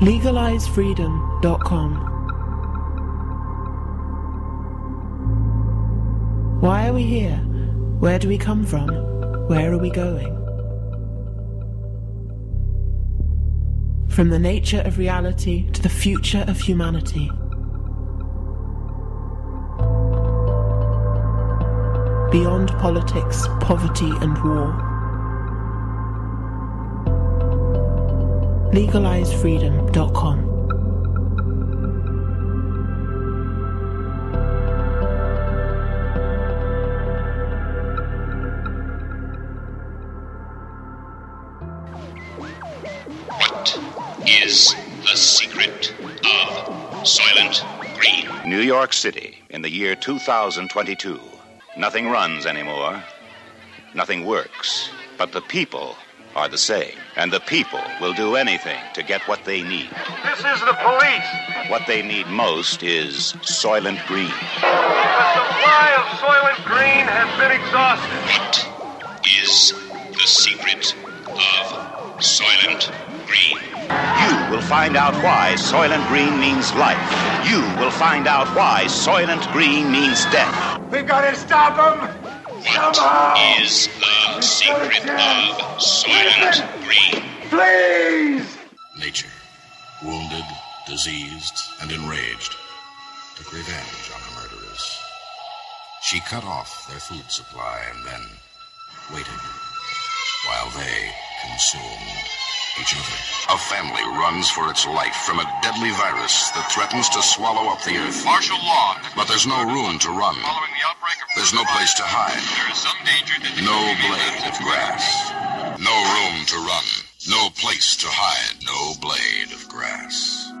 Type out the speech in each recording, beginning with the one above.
LegalizeFreedom.com. Why are we here? Where do we come from? Where are we going? From the nature of reality to the future of humanity. Beyond politics, poverty and war. LegalizeFreedom.com. What is the secret of Soylent Green? New York City in the year 2022. Nothing runs anymore. Nothing works. But the people are the same. And the people will do anything to get what they need. This is the police. What they need most is Soylent Green. The supply of Soylent Green has been exhausted. What is the secret of Soylent Green? You will find out why Soylent Green means life. You will find out why Soylent Green means death. We've got to stop them. What is the secret of Soylent Green? Please. Nature, wounded, diseased, and enraged, took revenge on her murderers. She cut off their food supply and then waited while they consumed each other. A family runs for its life from a deadly virus that threatens to swallow up the earth. Martial law. But there's no room to run. Following the outbreak of There's no place to hide. there is some danger that No blade of grass. No room to run. No place to hide. No blade of grass.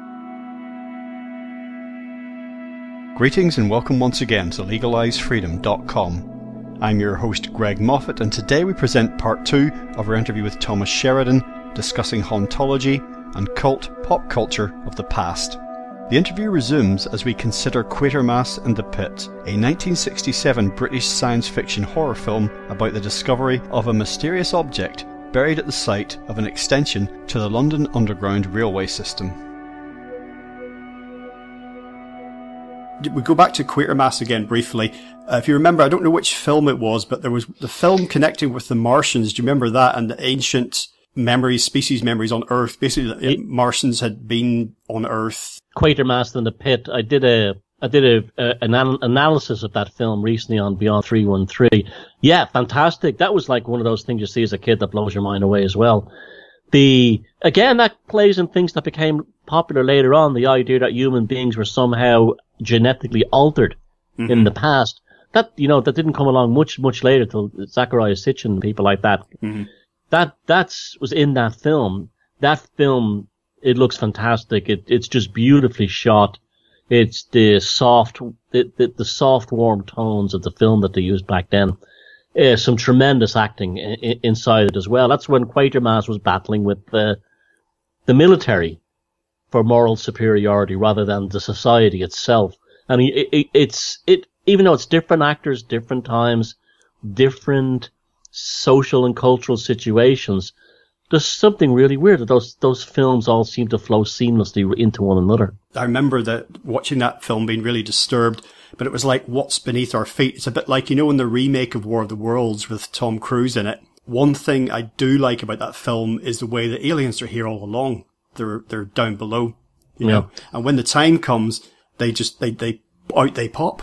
Greetings and welcome once again to LegalizeFreedom.com. I'm your host Greg Moffat, and today we present part 2 of our interview with Thomas Sheridan, discussing hauntology and cult pop culture of the past. The interview resumes as we consider Quatermass and the Pit, a 1967 British science fiction horror film about the discovery of a mysterious object buried at the site of an extension to the London Underground railway system. We go back to Quatermass again briefly. If you remember, I don't know which film it was, but there was the film connecting with the Martians. Do you remember that? And the ancient memories, species memories on Earth. Basically, Martians had been on Earth. Quatermass and the Pit. I did an analysis of that film recently on Beyond 313. Yeah, fantastic. That was like one of those things you see as a kid that blows your mind away as well. Again, that plays in things that became popular later on. The idea that human beings were somehow genetically altered in the past. That didn't come along much later till Zachariah Sitchin and people like that. Mm-hmm. That was in that film. That film, it looks fantastic. It's just beautifully shot. It's the soft warm tones of the film that they used back then. Some tremendous acting inside it as well. That's when Quatermass was battling with the military for moral superiority rather than the society itself. I mean, it's even though it's different actors, different times, different social and cultural situations, there's something really weird that those films all seem to flow seamlessly into one another. I remember that watching that film being really disturbed, but it was like what's beneath our feet. It's a bit like, in the remake of War of the Worlds with Tom Cruise in it. One thing I do like about that film is the way the aliens are here all along. They're down below, you know, and when the time comes, they pop,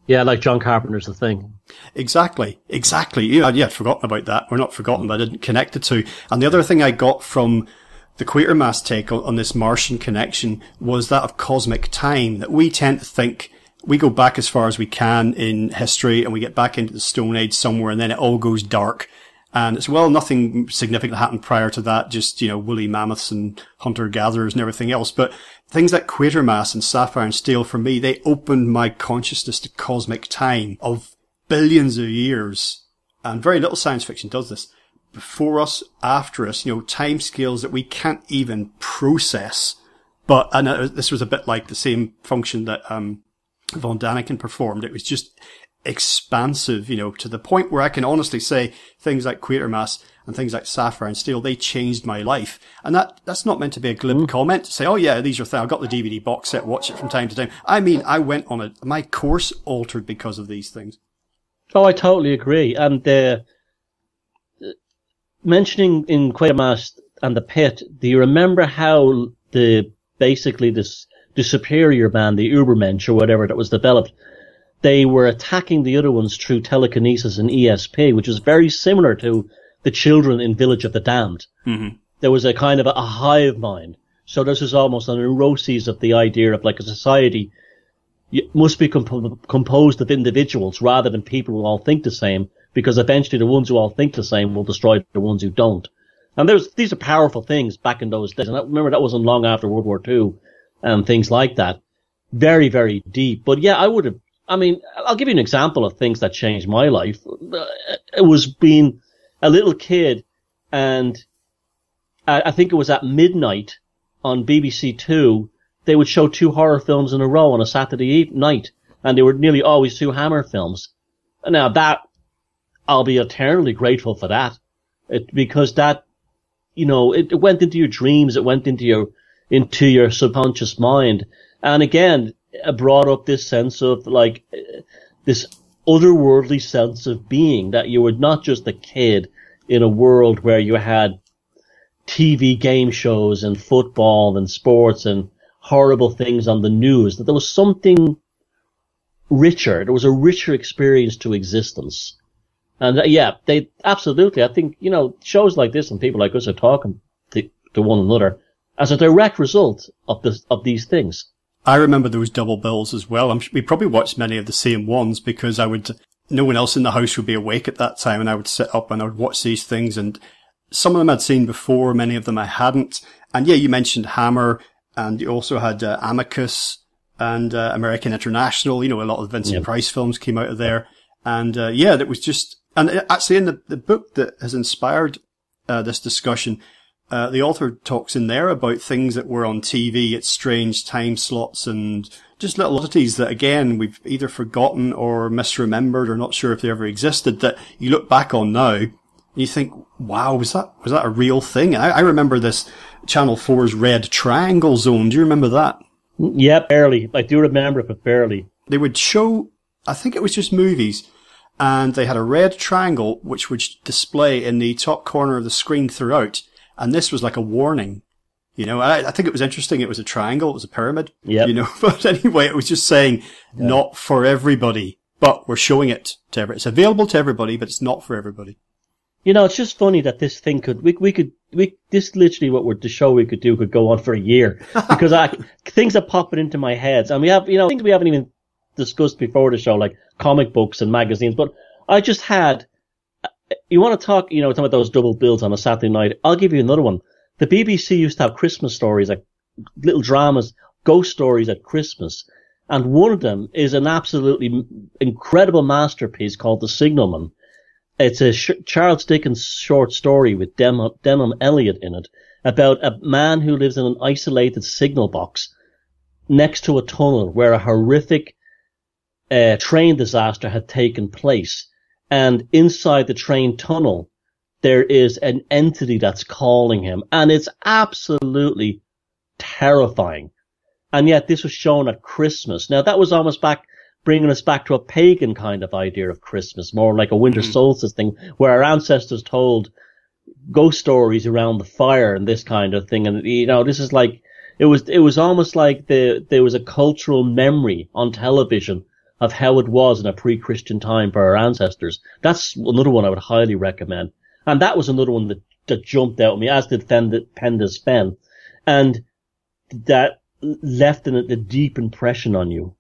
Yeah, like John Carpenter's The Thing. Exactly. Yeah, I'd forgotten about that. Or not forgotten, but I didn't connect the two. And the other thing I got from the Quatermass take on this Martian connection was that of cosmic time, that we tend to think we go back as far as we can in history and we get back into the Stone Age somewhere and then it all goes dark. And it's, nothing significant happened prior to that, just, woolly mammoths and hunter-gatherers and everything else. But things like Quatermass and Sapphire and Steel, for me, they opened my consciousness to cosmic time of billions of years. And very little science fiction does this. Before us, after us, time scales that we can't even process. But, this was a bit like the same function that, von Däniken performed. It was just expansive, to the point where I can honestly say things like Quatermass and things like Sapphire and Steel, they changed my life. And that's not meant to be a glib comment to say, oh yeah, these are things. I've got the DVD box set, watch it from time to time. I mean, I went on my course altered because of these things. Oh, I totally agree. And mentioning in Quatermass and the Pit, do you remember how the superior man, the Ubermensch or whatever that was developed, they were attacking the other ones through telekinesis and ESP, which was very similar to the children in Village of the Damned. Mm-hmm. There was a kind of a hive mind. So this was almost a neuroses of the idea of like a society must be composed of individuals rather than people who all think the same, because eventually the ones who all think the same will destroy the ones who don't. And these are powerful things back in those days. And I remember that wasn't long after World War II and things like that. Very, very deep. But yeah, I'll give you an example of things that changed my life. It was being a little kid, and I think it was at midnight on BBC Two, they would show 2 horror films in a row on a Saturday night, and they were nearly always 2 Hammer films. Now that, I'll be eternally grateful for that, because that, it went into your dreams, it went into your subconscious mind, and again, it brought up this sense of like this otherworldly sense of being, that you were not just a kid in a world where you had TV game shows and football and sports and horrible things on the news, that there was something richer. There was a richer experience to existence. And they absolutely, I think, shows like this and people like us are talking to one another as a direct result of these things. I remember those double bills as well. We probably watched many of the same ones because no one else in the house would be awake at that time, and I would sit up and I would watch these things, and some of them I'd seen before, many of them I hadn't. And yeah, you mentioned Hammer, and you also had Amicus and American International. A lot of Vincent Price films came out of there. And that was just, and actually in the book that has inspired this discussion, the author talks in there about things that were on TV at strange time slots and just little oddities that, again, we've either forgotten or misremembered or not sure if they ever existed, that you look back on now and you think, wow, was that a real thing? I remember this Channel 4's Red Triangle Zone. Do you remember that? Yeah, barely. I do remember it, but barely. They would show, I think it was just movies, and they had a red triangle which would display in the top corner of the screen throughout. And this was like a warning, I think it was interesting. It was a triangle. It was a pyramid, but anyway, it was just saying not for everybody, but we're showing it to everybody. It's available to everybody, but it's not for everybody. It's just funny that this thing this literally the show we could do could go on for a year, because things are popping into my head. And we have, things we haven't even discussed before the show, like comic books and magazines, but I just had, you want to talk, talk about those double bills on a Saturday night. I'll give you another one. The BBC used to have Christmas stories, like little dramas, ghost stories at Christmas. And one of them is an absolutely incredible masterpiece called The Signalman. It's a Charles Dickens short story with Denham Elliott in it about a man who lives in an isolated signal box next to a tunnel where a horrific train disaster had taken place. And inside the train tunnel, there is an entity that's calling him. And it's absolutely terrifying. And yet this was shown at Christmas. Now that was almost bringing us back to a pagan kind of idea of Christmas, more like a winter solstice thing, where our ancestors told ghost stories around the fire and this kind of thing. And, this is like, it was almost like there was a cultural memory on television of how it was in a pre-Christian time for our ancestors. That's another one I would highly recommend. And that was another one that jumped out at me, as did Penda's Fen. And that left a deep impression on you.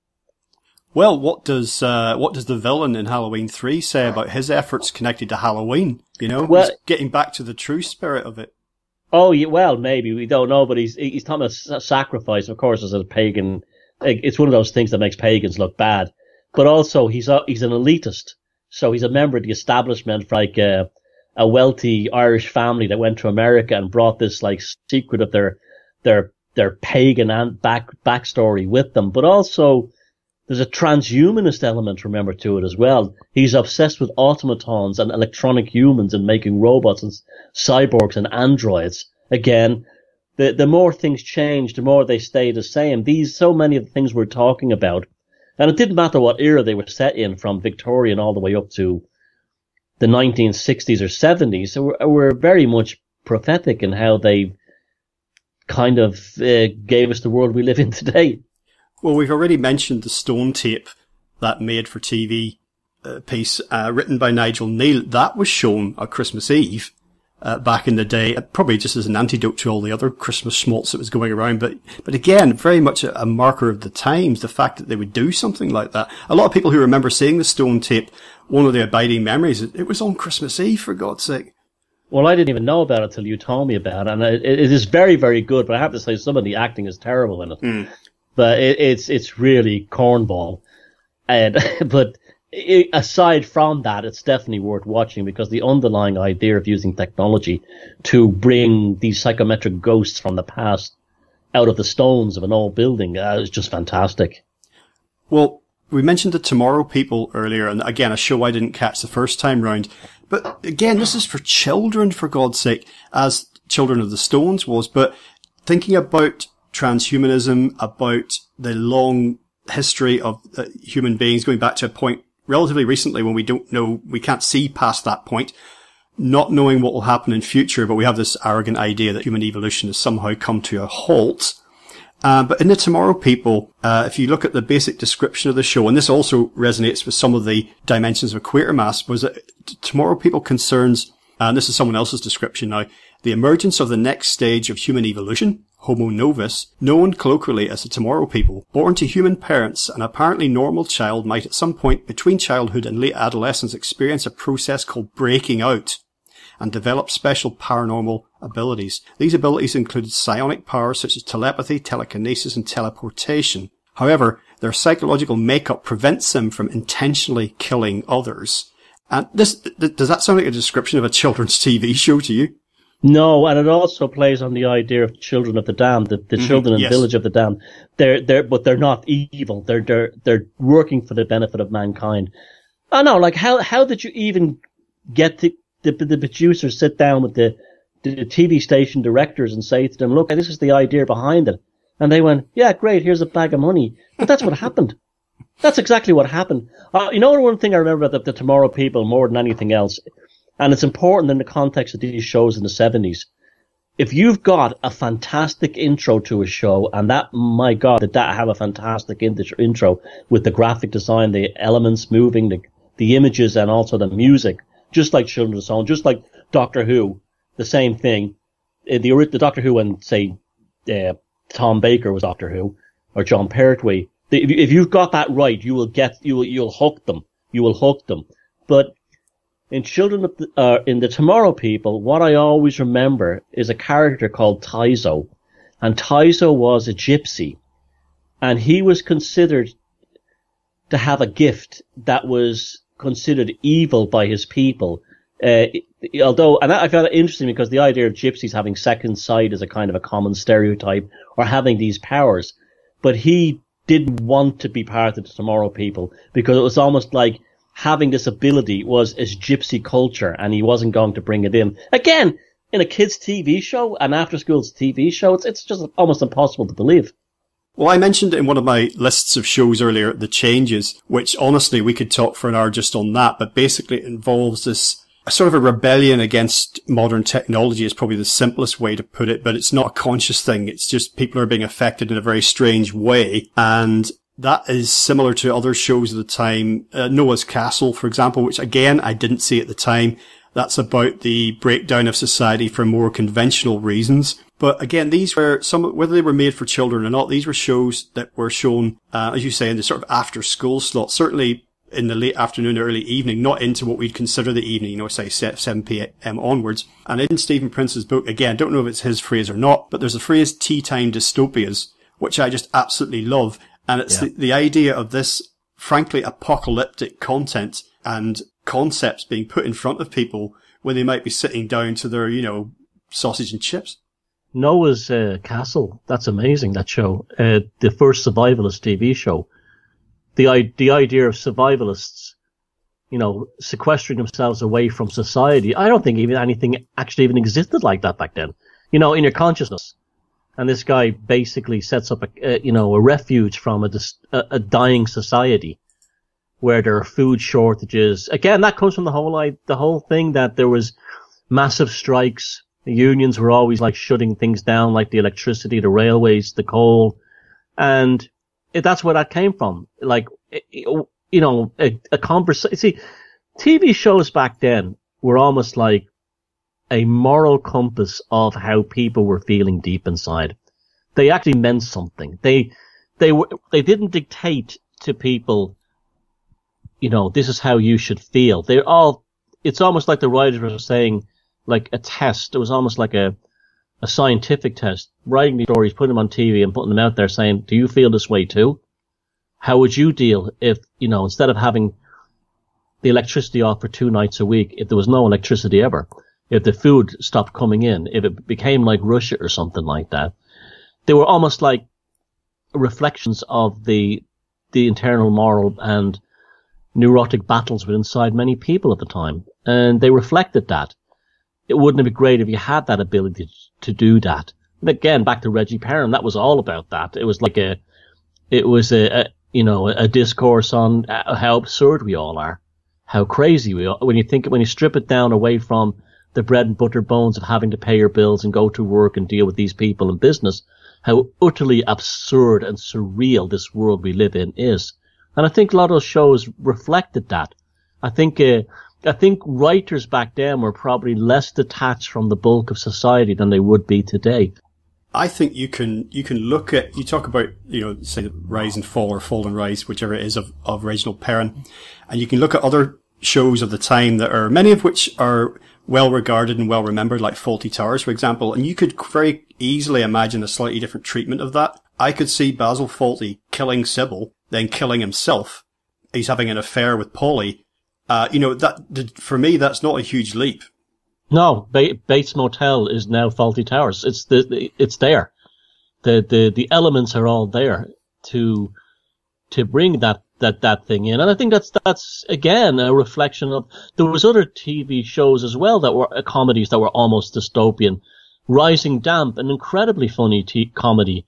Well, what does the villain in Halloween 3 say about his efforts connected to Halloween? He's getting back to the true spirit of it. Oh, yeah, well, maybe. We don't know, but he's talking about sacrifice, of course, as a pagan. It's one of those things that makes pagans look bad. But also, he's an elitist. So he's a member of the establishment, like a wealthy Irish family that went to America and brought this like secret of their pagan and backstory with them. But also, There's a transhumanist element, remember, to it as well. He's obsessed with automatons and electronic humans and making robots and cyborgs and androids. Again, the more things change, the more they stay the same. So many of the things we're talking about, and it didn't matter what era they were set in, from Victorian all the way up to the 1960s or 70s, so were very much prophetic in how they kind of gave us the world we live in today. Well, we've already mentioned the Stone tape, that made-for-TV piece written by Nigel Kneale. That was shown on Christmas Eve back in the day, probably just as an antidote to all the other Christmas schmaltz that was going around. But again, very much a marker of the times, the fact that they would do something like that. A lot of people who remember seeing the Stone tape, one of the abiding memories, it was on Christmas Eve, for God's sake. Well, I didn't even know about it till you told me about it, and it is very, very good, but I have to say some of the acting is terrible in it. Mm. But it's really cornball. But aside from that, it's definitely worth watching, because the underlying idea of using technology to bring these psychometric ghosts from the past out of the stones of an old building is just fantastic. Well, we mentioned the Tomorrow People earlier, and again, a show I didn't catch the first time round. But again, this is for children, for God's sake, as Children of the Stones was. But thinking about transhumanism, about the long history of human beings, going back to a point relatively recently when we don't know, we can't see past that point, not knowing what will happen in future, but we have this arrogant idea that human evolution has somehow come to a halt. But in the Tomorrow People, if you look at the basic description of the show, and this also resonates with some of the dimensions of Quatermass, was that Tomorrow People concerns, and this is someone else's description now, the emergence of the next stage of human evolution, Homo novus, known colloquially as the Tomorrow People. Born to human parents, an apparently normal child might at some point between childhood and late adolescence experience a process called breaking out and develop special paranormal abilities. These abilities included psionic powers such as telepathy, telekinesis, and teleportation. However, their psychological makeup prevents them from intentionally killing others. And does that sound like a description of a children's TV show to you? No, and it also plays on the idea of children of the damned, the children in Village of the Damned. But they're not evil. They're working for the benefit of mankind. I know, like how did you even get to the producers sit down with the TV station directors and say to them, look, this is the idea behind it. And they went, yeah, great, here's a bag of money. But that's what happened. That's exactly what happened. You know, one thing I remember about the Tomorrow People more than anything else, and it's important in the context of these shows in the 70s. If you've got a fantastic intro to a show, and that, my God, did that have a fantastic intro with the graphic design, the elements moving, the images, and also the music, just like Children of the Stone, just like Doctor Who, the same thing. The Doctor Who and, say, Tom Baker was Doctor Who, or John Pertwee. If you've got that right, you'll hook them. You will hook them. But in in the Tomorrow People, what I always remember is a character called Tyzo. And Tyzo was a gypsy. And he was considered to have a gift that was considered evil by his people. Although, and I found it interesting because the idea of gypsies having second sight is a kind of a common stereotype, or having these powers. But he didn't want to be part of the Tomorrow People because it was almost like having this ability was his gypsy culture, and he wasn't going to bring it in. Again, in a kids' TV show, an after-school TV show, it's just almost impossible to believe. Well, I mentioned in one of my lists of shows earlier, The Changes, which honestly we could talk for an hour just on that, but basically it involves this sort of a rebellion against modern technology is probably the simplest way to put it, but it's not a conscious thing. It's just people are being affected in a very strange way, and that is similar to other shows of the time. Noah's Castle, for example, which again, I didn't see at the time. That's about the breakdown of society for more conventional reasons. But again, these were whether they were made for children or not, these were shows that were shown, as you say, in the sort of after school slot, certainly in the late afternoon, early evening, not into what we'd consider the evening, say 7 p.m. onwards. And in Stephen Prince's book, again, don't know if it's his phrase or not, but there's a phrase, tea time dystopias, which I just absolutely love. And it's the idea of this, frankly, apocalyptic content and concepts being put in front of people when they might be sitting down to their, sausage and chips. Noah's Castle, that's amazing, that show. The first survivalist TV show. the idea of survivalists, sequestering themselves away from society. I don't think even anything actually even existed like that back then, in your consciousness. And this guy basically sets up a refuge from a dying society where there are food shortages. Again, that comes from the whole thing that there was massive strikes. The unions were always like shutting things down, like the electricity, the railways, the coal. And that's where that came from. Like, a conversation. See, TV shows back then were almost like a moral compass of how people were feeling deep inside. They actually meant something. They didn't dictate to people, this is how you should feel. It's almost like the writers were saying, like a test. It was almost like a scientific test, writing these stories, putting them on TV and putting them out there saying, do you feel this way too? How would you deal if, instead of having the electricity off for 2 nights a week, if there was no electricity ever, if the food stopped coming in, if it became like Russia or something like that? They were almost like reflections of the internal moral and neurotic battles within inside many people at the time. And they reflected that. It wouldn't have been great if you had that ability to do that. And again, back to Reggie Perrin, that was all about that. It was like a discourse on how absurd we all are, how crazy we are. When you strip it down away from the bread and butter bones of having to pay your bills and go to work and deal with these people in business, how utterly absurd and surreal this world we live in is. And I think a lot of those shows reflected that. I think writers back then were probably less detached from the bulk of society than they would be today. I think you can look at, you talk about, say the rise and fall or fall and rise, whichever it is of Reginald Perrin. And you can look at other shows of the time that are, many of which are well regarded and well remembered, like Fawlty Towers, for example. And you could very easily imagine a slightly different treatment of that. I could see Basil Fawlty killing Sybil, then killing himself. He's having an affair with Polly. That, for me, that's not a huge leap. No, Bates Motel is now Fawlty Towers. It's there. The elements are all there to bring that thing in. And I think that's again a reflection of, there was other TV shows as well that were comedies that were almost dystopian. Rising Damp, an incredibly funny comedy,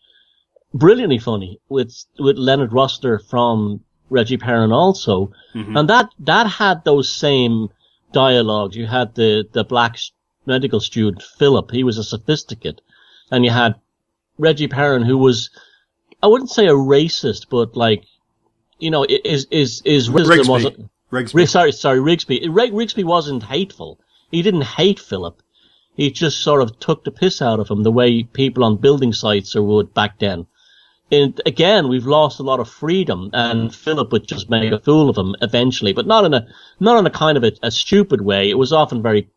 brilliantly funny, with Leonard Rossiter from Reggie Perrin also. Mm-hmm. And that had those same dialogues. You had the black medical student, Philip. He was a sophisticate. And you had Reggie Perrin, who was, I wouldn't say a racist, but like, his wisdom wasn't... Rigsby. Sorry, Rigsby. Rigsby wasn't hateful. He didn't hate Philip. He just sort of took the piss out of him the way people on building sites would back then. And again, we've lost a lot of freedom, and Philip would just make a fool of him eventually, but not in a kind of a stupid way. It was often very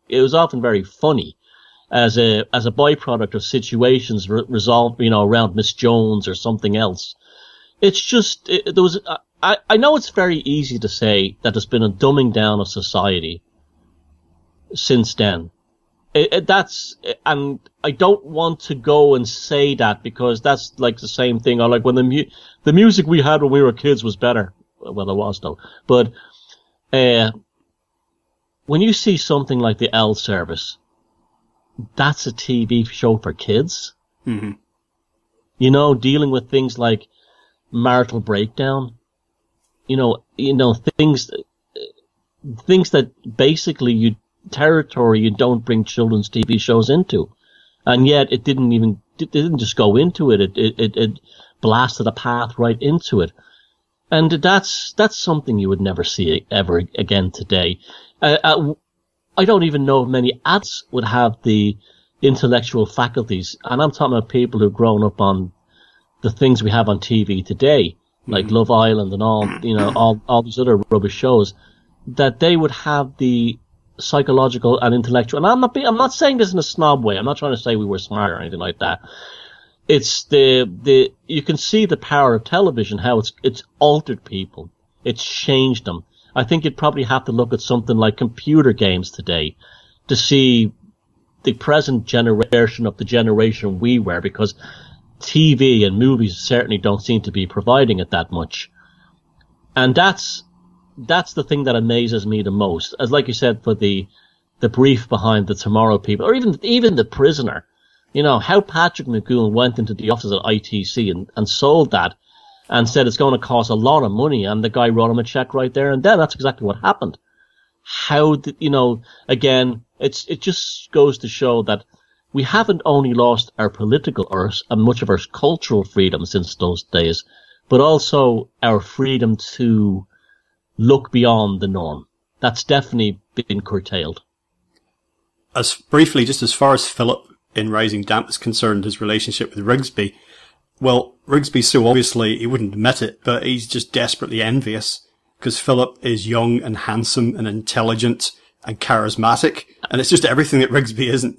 funny as a byproduct of situations resolved, around Miss Jones or something else. It's just, I know it's very easy to say that there's been a dumbing down of society since then. And I don't want to go and say that, because that's like the same thing. Or like when the music we had when we were kids was better. Well, it was though. But, when you see something like the L Service, that's a TV show for kids. Mm-hmm. Dealing with things like marital breakdown. Things that basically territory you don't bring children's TV shows into. And yet it didn't just go into it. It blasted a path right into it. And that's something you would never see ever again today. I don't even know if many adults would have the intellectual faculties. And I'm talking about people who've grown up on the things we have on TV today, like Love Island and all these other rubbish shows, that they would have the psychological and intellectual, and I'm not saying this in a snob way. I'm not trying to say we were smart or anything like that. It's you can see the power of television, how it's altered people. It's changed them. I think you'd probably have to look at something like computer games today to see the present generation of the generation we were, because TV and movies certainly don't seem to be providing it that much. And that's the thing that amazes me the most. As like you said, for the brief behind the Tomorrow People, or even The Prisoner, you know, how Patrick McGowan went into the office at ITC and sold that and said it's going to cost a lot of money, and the guy wrote him a check right there and then. That's exactly what happened. Again, it just goes to show that we haven't only lost our political and much of our cultural freedom since those days, but also our freedom to look beyond the norm. That's definitely been curtailed. As briefly, just as far as Philip in Rising Damp is concerned, his relationship with Rigsby, well, Rigsby, so obviously he wouldn't admit it, but he's just desperately envious because Philip is young and handsome and intelligent and charismatic, and it's just everything that Rigsby isn't.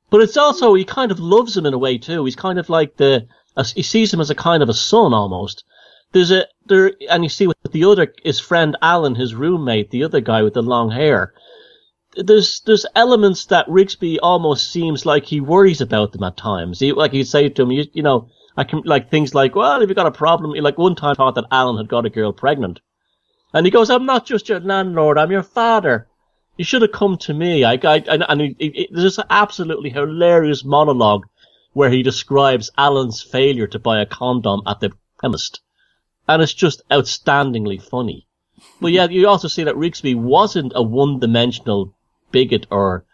But it's also, he kind of loves him in a way too. He's kind of like he sees him as a kind of a son almost. And you see with his friend Alan, his roommate, the other guy with the long hair, there's elements that Rigsby almost seems like he worries about them at times. He'd say to him, you know, I can, like, things like, well, if you got a problem, like one time thought that Alan had got a girl pregnant. And he goes, I'm not just your landlord, I'm your father. You should have come to me. There's an absolutely hilarious monologue where he describes Alan's failure to buy a condom at the chemist. And it's just outstandingly funny. But yeah, you also see that Rigsby wasn't a one-dimensional bigot or,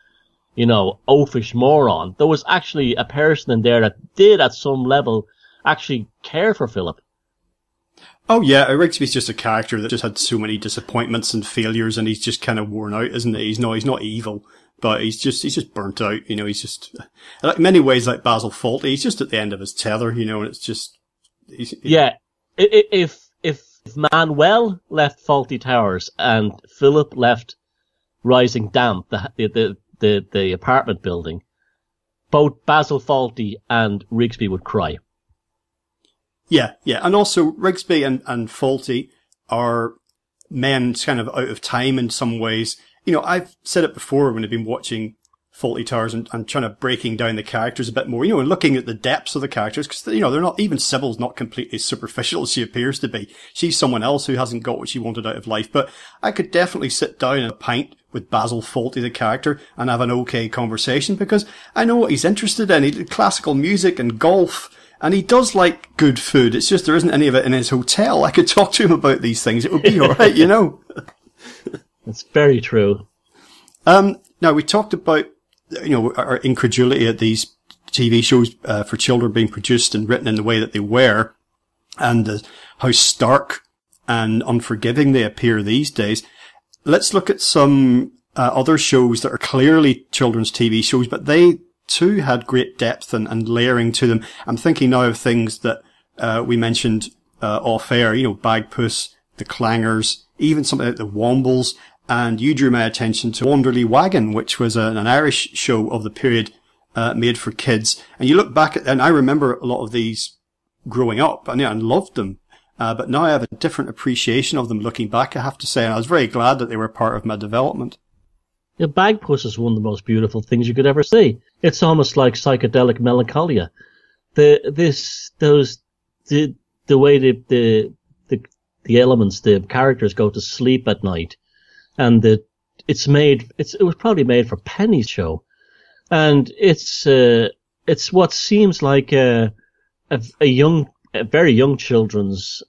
you know, oafish moron. There was actually a person in there that did, at some level, actually care for Philip. Oh yeah, Rigsby's just a character that just had so many disappointments and failures, and he's just kind of worn out, isn't he? He's not evil, but he's just burnt out. You know, he's just, in many ways, like Basil Fawlty. He's just at the end of his tether. You know, and it's just, yeah. If Manuel left Fawlty Towers and Philip left Rising Damp, the apartment building, both Basil Fawlty and Rigsby would cry. Yeah. And also Rigsby and Fawlty are men kind of out of time in some ways. You know, I've said it before when I've been watching Fawlty Towers and trying to breaking down the characters a bit more, you know, and looking at the depths of the characters, because, you know, they're not, even Sybil's not completely superficial as she appears to be. She's someone else who hasn't got what she wanted out of life, but I could definitely sit down in a pint with Basil Fawlty, the character, and have an okay conversation, because I know what he's interested in. He did classical music and golf, and he does like good food. It's just there isn't any of it in his hotel. I could talk to him about these things. It would be alright, you know. That's very true. Now we talked about, you know, our incredulity at these TV shows for children being produced and written in the way that they were, and how stark and unforgiving they appear these days. Let's look at some other shows that are clearly children's TV shows, but they too had great depth and layering to them. I'm thinking now of things that we mentioned off air, you know, Bagpuss, The Clangers, even something like The Wombles. And you drew my attention to Wanderly Wagon, which was an Irish show of the period made for kids. And you look back at, and I remember a lot of these growing up and loved them. But now I have a different appreciation of them looking back, I have to say. And I was very glad that they were part of my development. Yeah, Bagpuss is one of the most beautiful things you could ever see. It's almost like psychedelic melancholia. The way the elements, the characters go to sleep at night. And it was probably made for Penny's show. And it's what seems like a very young children's,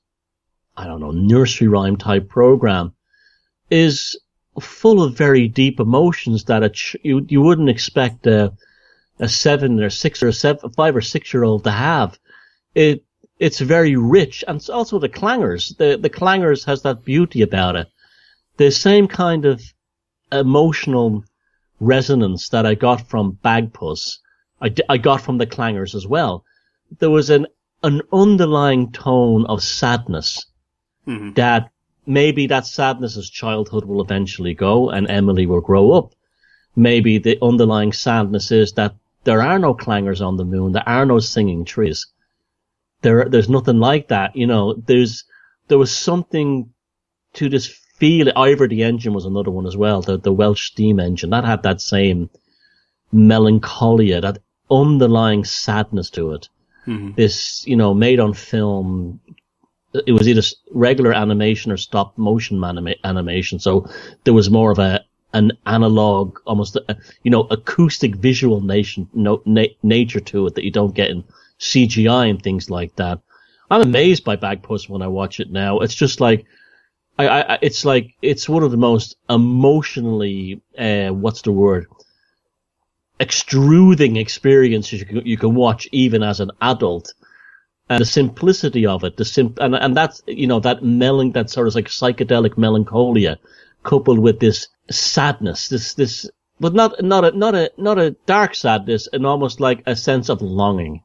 I don't know, nursery rhyme type program, is full of very deep emotions that you wouldn't expect a 7 or 6 or 5 or 6 year old to have. It's very rich, and it's also the Clangers. The Clangers has that beauty about it. The same kind of emotional resonance that I got from Bagpuss, I got from the Clangers as well. There was an underlying tone of sadness that maybe that sadness as childhood will eventually go and Emily will grow up. Maybe the underlying sadness is that there are no clangers on the moon, there are no singing trees. There's nothing like that, you know. There was something to this feel. Ivor the Engine was another one as well, the Welsh steam engine. That had that same melancholia, that underlying sadness to it. This, you know, made on film, it was either regular animation or stop motion animation. So there was more of an analog, almost, acoustic visual nature to it that you don't get in CGI and things like that. I'm amazed by Bagpuss when I watch it now. It's just like, it's one of the most emotionally, extruding experiences you can watch even as an adult. And the simplicity of it, and that's, that sort of like psychedelic melancholia coupled with this sadness, but not a dark sadness, and almost like a sense of longing.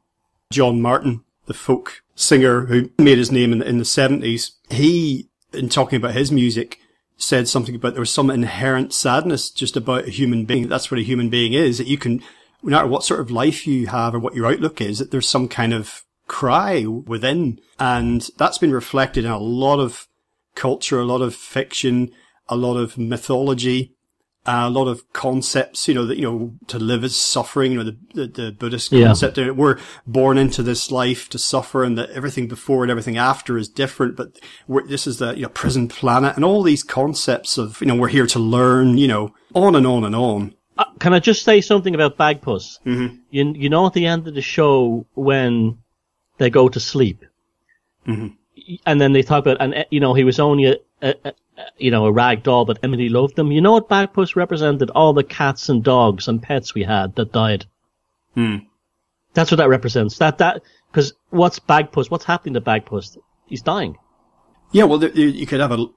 John Martin, the folk singer who made his name in the 70s, he, in talking about his music, said something about there was some inherent sadness just about a human being. That's what a human being is, that you can, no matter what sort of life you have or what your outlook is, that there's some kind of cry within. And that's been reflected in a lot of culture, a lot of fiction, a lot of mythology, a lot of concepts, that, to live is suffering, the Buddhist concept. Yeah. We're born into this life to suffer, and that everything before and everything after is different, but this is the, prison planet, and all these concepts of, we're here to learn, on and on and on. Can I just say something about Bagpuss? Mm-hmm. You know, at the end of the show, when they go to sleep, mm-hmm. and then they talk about, and he was only a rag doll, but Emily loved them. You know what Bagpuss represented? All the cats and dogs and pets we had that died. That's what that represents. Because what's Bagpuss? What's happening to Bagpuss? He's dying. Yeah, well, you could have a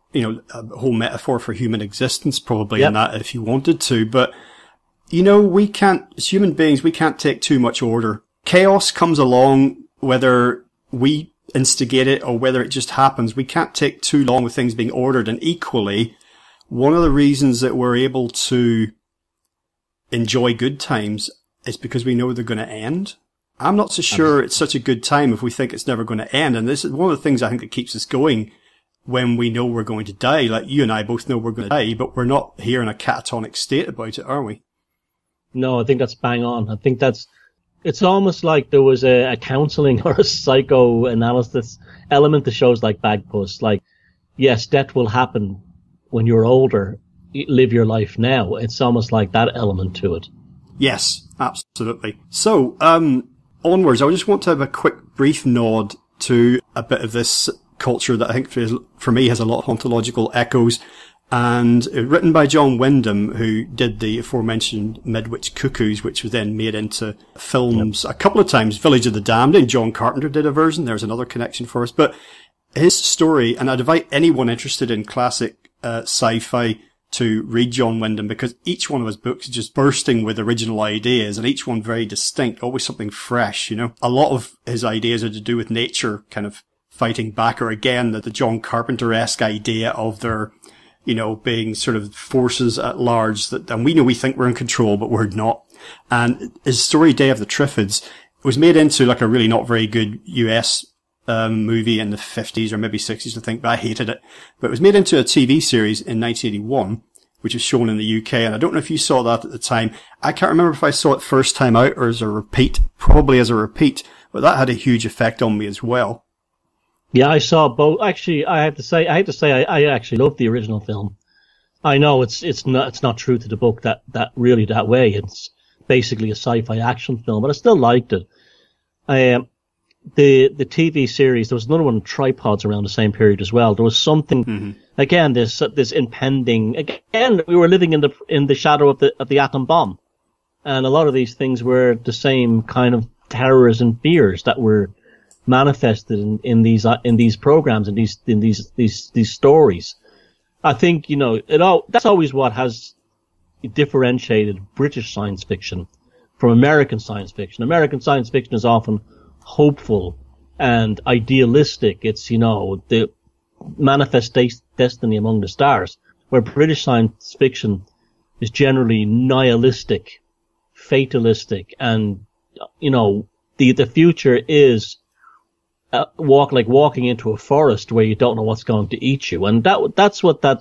whole metaphor for human existence probably in that if you wanted to, but we can't, as human beings, we can't take too much order. Chaos comes along, whether we instigate it or whether it just happens. We can't take too long with things being ordered. And equally, one of the reasons that we're able to enjoy good times is because we know they're going to end. I'm not so sure it's such a good time if we think it's never going to end. And this is one of the things I think that keeps us going when we know we're going to die. Like you and I both know we're going to die, but we're not here in a catatonic state about it, are we? No, I think that's bang on. I think it's almost like there was a counseling or a psychoanalysis element to shows like Bagpuss. Like, yes, death will happen when you're older. Live your life now. It's almost like that element to it. Yes, absolutely. So, onwards, I just want to have a quick brief nod to a bit of this culture that I think for me has a lot of hauntological echoes. And written by John Wyndham, who did the aforementioned Midwich Cuckoos, which was then made into films a couple of times. Village of the Damned, and John Carpenter did a version. There's another connection for us. But his story, and I'd invite anyone interested in classic sci-fi to read John Wyndham, because each one of his books is just bursting with original ideas, and each one very distinct, always something fresh, A lot of his ideas are to do with nature kind of fighting back, or again, the John Carpenter-esque idea of their being sort of forces at large and we think we're in control, but we're not. And his story, Day of the Triffids, was made into like a really not very good US, movie in the 50s or maybe 60s, I think, but I hated it. But it was made into a TV series in 1981, which was shown in the UK. And I don't know if you saw that at the time. I can't remember if I saw it first time out or as a repeat, probably as a repeat, but that had a huge effect on me as well. Yeah, I saw both. Actually, I have to say, I actually loved the original film. I know it's not true to the book that way. It's basically a sci-fi action film, but I still liked it. The TV series, there was another one, Tripods, around the same period as well. There was something, again, this impending, again, we were living in the shadow of the atom bomb. And a lot of these things were the same kind of terrors and fears that were manifested in these programs, in these stories. I think, that's always what has differentiated British science fiction from American science fiction. American science fiction is often hopeful and idealistic. It's, the manifest destiny among the stars, where British science fiction is generally nihilistic, fatalistic, and, the future is walking into a forest where you don't know what's going to eat you. And that's what the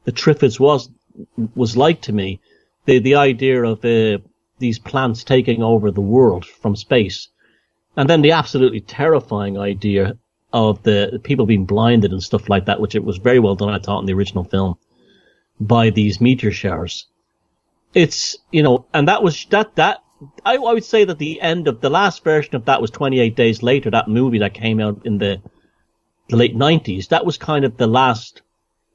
Triffids was like to me. The idea of these plants taking over the world from space. And then the absolutely terrifying idea of the people being blinded and stuff like that, which it was very well done, I thought, in the original film, by these meteor showers. It's, and that was, I would say that the end of, the last version of that was 28 Days Later, that movie that came out in the late 90s. That was kind of the last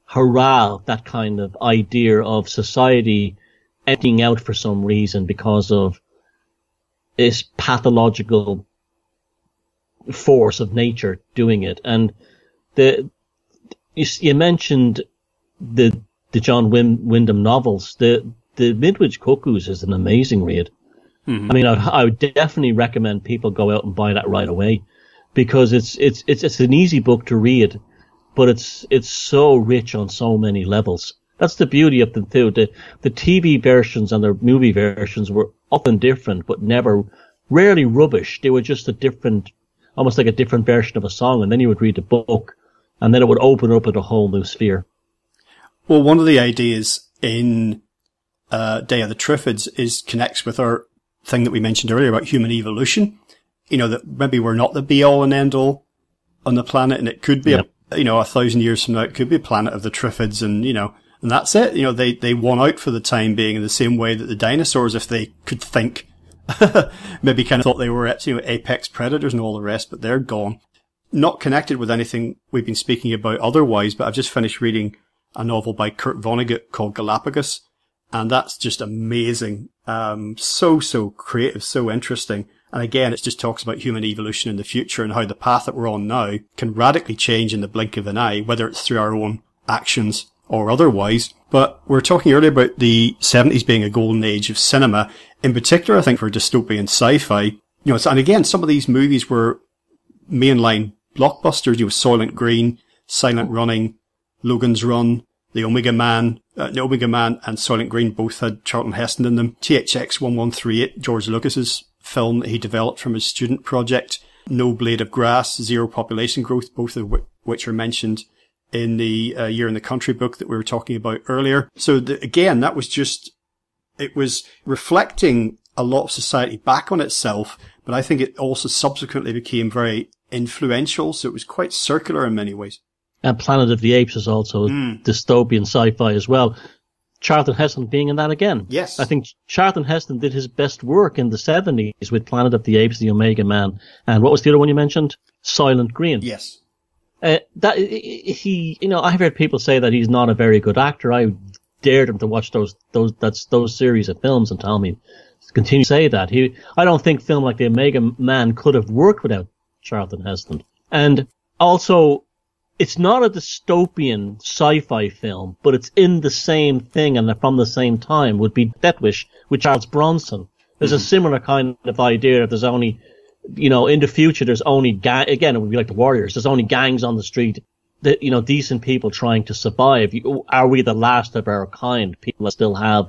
hurrah, that kind of idea of society emptying out for some reason because of this pathological force of nature doing it. And you mentioned the John Wyndham novels. The Midwich Cuckoos is an amazing read. Mm-hmm. I mean, I would definitely recommend people go out and buy that right away, because it's an easy book to read, but it's so rich on so many levels. That's the beauty of them too. The TV versions and the movie versions were often different, but rarely rubbish. They were just almost like a different version of a song, and then you would read the book, and then it would open up at a whole new sphere. Well, one of the ideas in Day of the Triffids connects with our thing that we mentioned earlier about human evolution. That maybe we're not the be all and end all on the planet, and it could be, 1,000 years from now, it could be a planet of the Triffids, and that's it. They won out for the time being, in the same way that the dinosaurs, if they could think, maybe kind of thought they were, apex predators and all the rest, but they're gone. Not connected with anything we've been speaking about otherwise, but I've just finished reading a novel by Kurt Vonnegut called Galapagos, and that's just amazing. So creative, so interesting. And again, it just talks about human evolution in the future and how the path that we're on now can radically change in the blink of an eye, whether it's through our own actions or otherwise. But we were talking earlier about the 70s being a golden age of cinema, in particular, I think, for dystopian sci-fi. And again, some of these movies were mainline blockbusters, Soylent Green, Silent Running, Logan's Run, The Omega Man and Soylent Green both had Charlton Heston in them. THX 1138, George Lucas's film that he developed from his student project. No Blade of Grass, Zero Population Growth, both of which are mentioned in the Year in the Country book that we were talking about earlier. So again, that was it was reflecting a lot of society back on itself, but I think it also subsequently became very influential, so it was quite circular in many ways. And Planet of the Apes is also dystopian sci-fi as well. Charlton Heston being in that again. Yes. I think Charlton Heston did his best work in the 70s with Planet of the Apes, The Omega Man, and what was the other one you mentioned? Soylent Green. Yes. I've heard people say that he's not a very good actor. I dared him to watch those series of films and tell me, continue to say that. I don't think film like The Omega Man could have worked without Charlton Heston. And also, it's not a dystopian sci-fi film, but it's in the same thing and from the same time, would be Death Wish with Charles Bronson. There's a similar kind of idea that there's only, in the future, there's only, again, it would be like the Warriors, there's only gangs on the street, that, decent people trying to survive. Are we the last of our kind? People that still have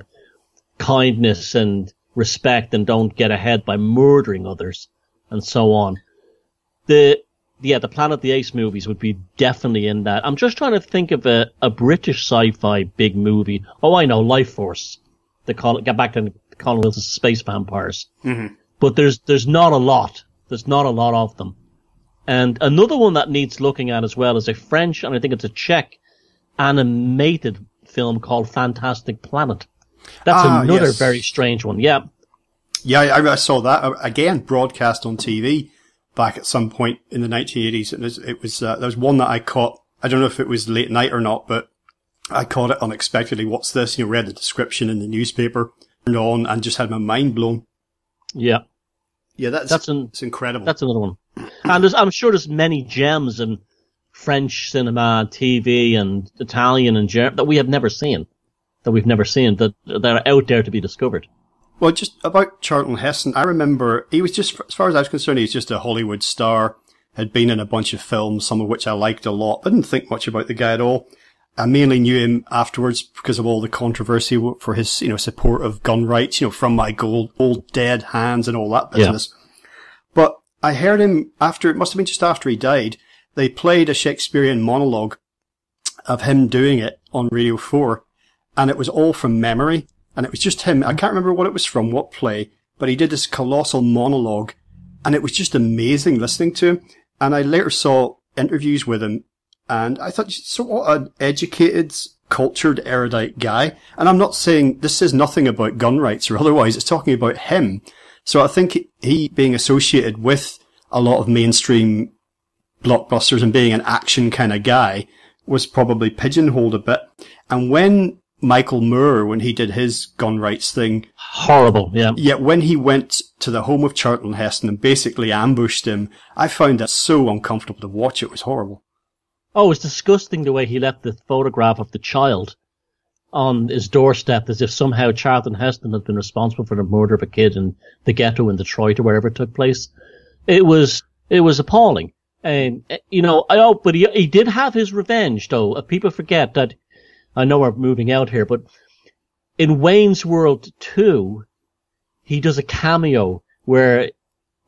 kindness and respect and don't get ahead by murdering others and so on. The Planet of the Apes movies would be definitely in that. I'm just trying to think of a British sci-fi big movie. Oh, I know, Life Force. Get back to Colin Wilson's Space Vampires. Mm-hmm. But there's not a lot. There's not a lot of them. And another one that needs looking at as well is a French, and I think it's a Czech, animated film called Fantastic Planet. That's another very strange one. Yeah. Yeah, I saw that again, broadcast on TV back at some point in the 1980s. And it was there was one that I caught. I don't know if it was late night or not, but I caught it unexpectedly. What's this? Read the description in the newspaper, turned on, and just had my mind blown. Yeah. Yeah, it's incredible. That's another one. And I'm sure there's many gems in French cinema, TV, and Italian and German that we've never seen, that are out there to be discovered. Well, just about Charlton Heston, I remember he was just, as far as I was concerned, he was just a Hollywood star, had been in a bunch of films, some of which I liked a lot. I didn't think much about the guy at all. I mainly knew him afterwards because of all the controversy for his, support of gun rights, from my old dead hands and all that business. Yeah. But I heard him it must have been just after he died, they played a Shakespearean monologue of him doing it on Radio 4, and it was all from memory. And it was just him. I can't remember what it was from, what play, but he did this colossal monologue, and it was just amazing listening to him. And I later saw interviews with him, and I thought he's sort of an educated, cultured, erudite guy. And I'm not saying this says nothing about gun rights or otherwise. It's talking about him. So I think he being associated with a lot of mainstream blockbusters and being an action kind of guy was probably pigeonholed a bit. And when Michael Moore, when he did his gun rights thing. Horrible, yeah. Yet when he went to the home of Charlton Heston and basically ambushed him, I found that so uncomfortable to watch. It was horrible. Oh, it's disgusting the way he left the photograph of the child on his doorstep as if somehow Charlton Heston had been responsible for the murder of a kid in the ghetto in Detroit or wherever it took place. It was appalling. And, but he did have his revenge, though. People forget that. I know we're moving out here, but in Wayne's World 2, he does a cameo where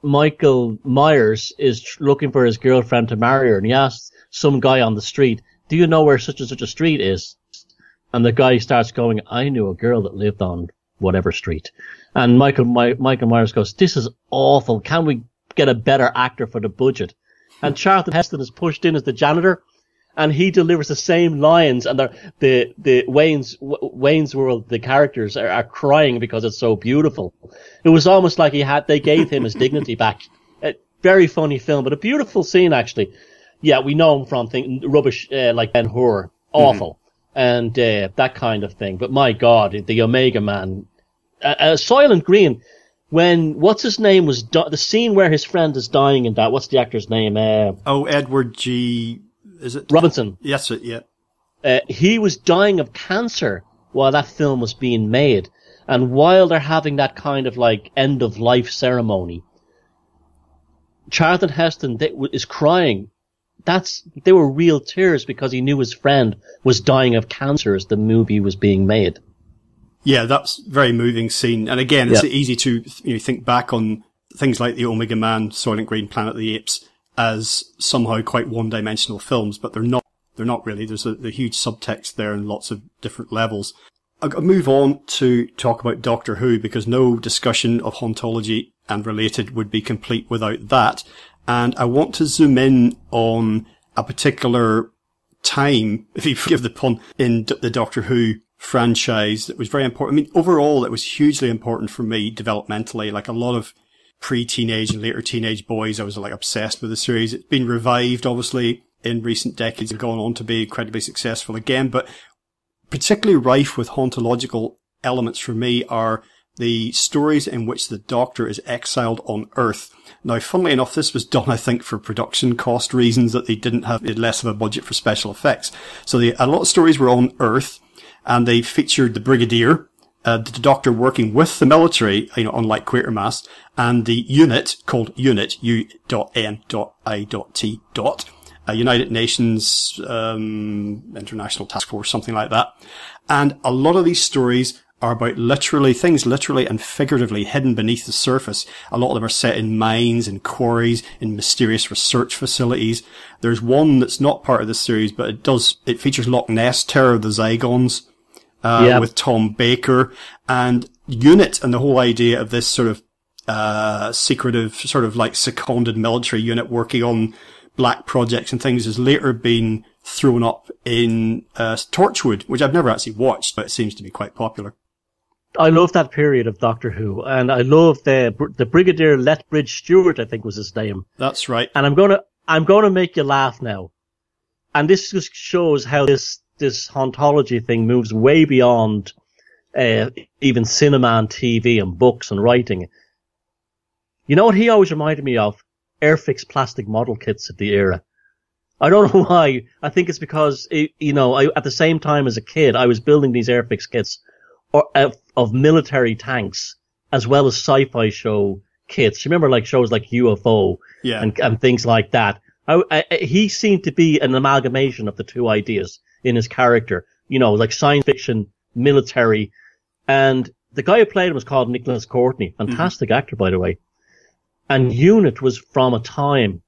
Michael Myers is looking for his girlfriend to marry her, and he asks some guy on the street, do you know where such and such a street is? And the guy starts going, I knew a girl that lived on whatever street. And Michael Myers goes, this is awful. Can we get a better actor for the budget? And Charlton Heston is pushed in as the janitor, and he delivers the same lines, and the Wayne's World, the characters are crying because it's so beautiful. It was almost like they gave him his dignity back. A very funny film, but a beautiful scene, actually. Yeah, we know him from rubbish like Ben-Hur. Awful. And that kind of thing. But my God, the Omega Man. Soylent Green, when, what's his name, was the scene where his friend is dying in that, what's the actor's name? Edward G. Is it? Robinson. Yes, yeah. He was dying of cancer while that film was being made. And while they're having that kind of like end of life ceremony, Charlton Heston is crying. They were real tears because he knew his friend was dying of cancer as the movie was being made. Yeah, that's a very moving scene. And again, it's easy to think back on things like the Omega Man, Soylent Green, Planet of the Apes as somehow quite one-dimensional films, but they're not really. There's a huge subtext there and lots of different levels. I'll move on to talk about Doctor Who, because no discussion of hauntology and related would be complete without that. And I want to zoom in on a particular time, if you forgive the pun, in the Doctor Who franchise that was very important. I mean, overall, it was hugely important for me developmentally. Like a lot of pre-teenage and later teenage boys, I was like obsessed with the series. It's been revived, obviously, in recent decades and gone on to be incredibly successful again. But particularly rife with hauntological elements for me are the stories in which the Doctor is exiled on Earth. Now, funnily enough, this was done, I think, for production cost reasons, that they had less of a budget for special effects. So a lot of stories were on Earth, and they featured the Brigadier, the Doctor working with the military, unlike Quatermass, and the unit called Unit, U.N.I.T. A United Nations International Task Force, something like that. And a lot of these stories are about things literally and figuratively hidden beneath the surface. A lot of them are set in mines and quarries, in mysterious research facilities. There's one that's not part of this series, but it features Loch Ness, Terror of the Zygons, with Tom Baker, and Unit, and the whole idea of this sort of secretive, sort of like seconded military unit working on black projects and things has later been thrown up in Torchwood, which I've never actually watched, but it seems to be quite popular. I love that period of Doctor Who, and I love the Brigadier Lethbridge Stewart, I think was his name. That's right. And I'm gonna make you laugh now. And this just shows how this hauntology thing moves way beyond even cinema and TV and books and writing. You know what he always reminded me of? Airfix plastic model kits of the era. I don't know why. I think it's because, at the same time as a kid, I was building these Airfix kits of military tanks, as well as sci-fi show kits. You remember like shows like UFO and things like that. He seemed to be an amalgamation of the two ideas in his character, like science fiction, military. And the guy who played him was called Nicholas Courtney. Fantastic actor, by the way. And Unit was from a time,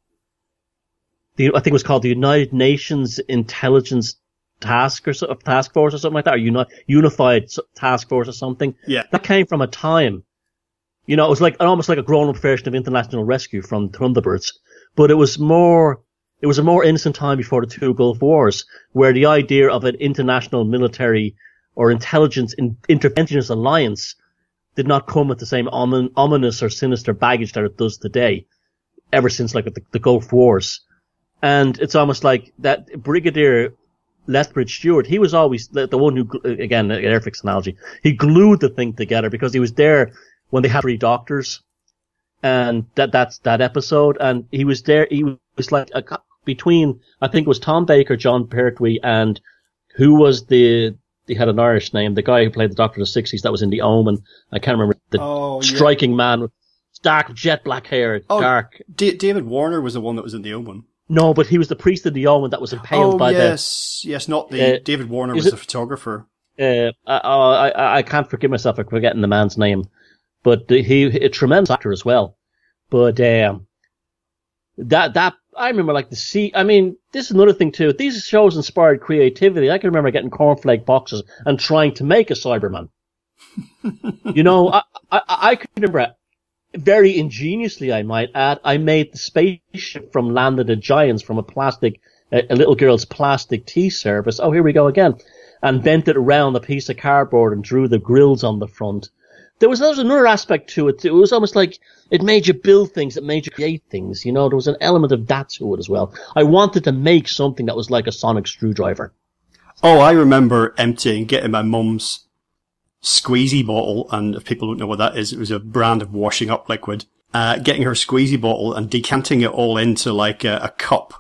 I think it was called the United Nations Intelligence Task Force or something like that, or Unified Task Force or something. Yeah. That came from a time, it was like almost like a grown-up version of International Rescue from Thunderbirds, but it was more it was a more innocent time before the two Gulf Wars, where the idea of an international military or intelligence interventionist alliance did not come with the same ominous or sinister baggage that it does today, ever since like the Gulf Wars. And it's almost like that Brigadier Lethbridge Stewart, he was always the one who, again, an Airfix analogy, he glued the thing together because he was there when they had 3 doctors. And that's that episode. And he was there, he was like between, I think it was Tom Baker, John Pertwee, and who was he had an Irish name, the guy who played the Doctor of the 60s that was in The Omen. I can't remember, striking man with dark jet black hair, dark. David Warner was the one that was in The Omen. No, but he was the priest of The Omen that was impaled by yes, not the, David Warner was the photographer. I can't forgive myself for forgetting the man's name, but he a tremendous actor as well. But, that, I remember like this is another thing too. These shows inspired creativity. I can remember getting cornflake boxes and trying to make a Cyberman. You know, I can remember very ingeniously, I might add, I made the spaceship from Land of the Giants from a little girl's plastic tea service. Oh, here we go again. And bent it around a piece of cardboard and drew the grills on the front. There was another aspect to it. It was almost like it made you build things, it made you create things. You know, there was an element of that to it as well. I wanted to make something that was like a sonic screwdriver. Oh, I remember getting my mum's squeezy bottle, and if people don't know what that is, it was a brand of washing up liquid. Getting her squeezy bottle and decanting it all into like a cup,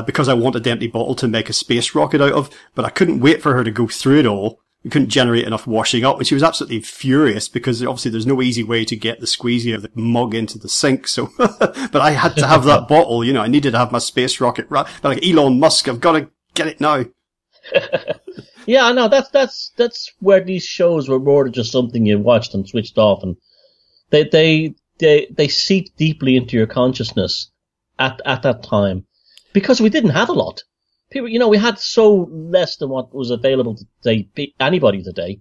because I wanted the empty bottle to make a space rocket out of, but I couldn't wait for her to go through it all. We couldn't generate enough washing up, and she was absolutely furious because obviously there's no easy way to get the squeezy of the mug into the sink. So, but I had to have that bottle, you know, I needed to have my space rocket, but like Elon Musk, I've got to get it now. Yeah, I know, that's where these shows were more than just something you watched and switched off, and they seep deeply into your consciousness at that time, because we didn't have a lot. People, you know, we had so less than what was available to anybody today,